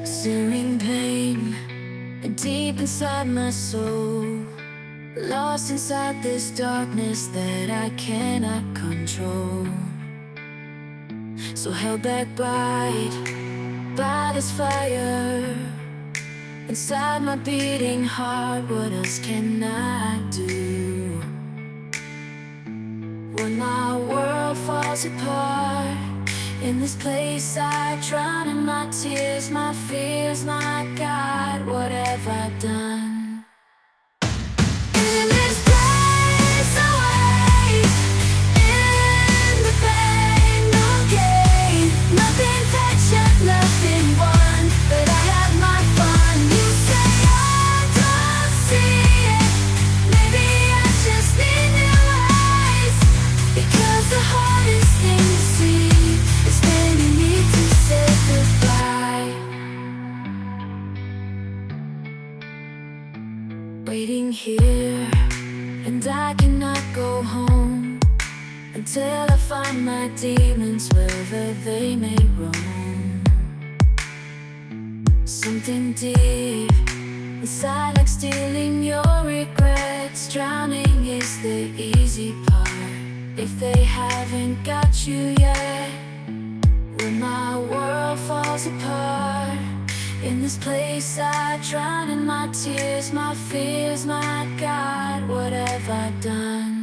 searing pain deep inside my soul, lost inside this darkness that I cannot control. So held back by this fire inside my beating heart. What else can I do when my world falls apart? In this place I drown in my tears, my fears, my God, what have I done? In this place away, in the pain, no gain, nothing patient, nothing won, but I have my fun. You say I don't see it, maybe I just need new eyes, because the hardest thing to see is when you need to say goodbye. Waiting here, and I cannot go home until I find my demons wherever they may roam. Something deep inside, like stealing your regrets. Drowning is the easy part if they haven't got you yet. When my world falls apart, in this place I drown in my tears, my fears, my God, what have I done?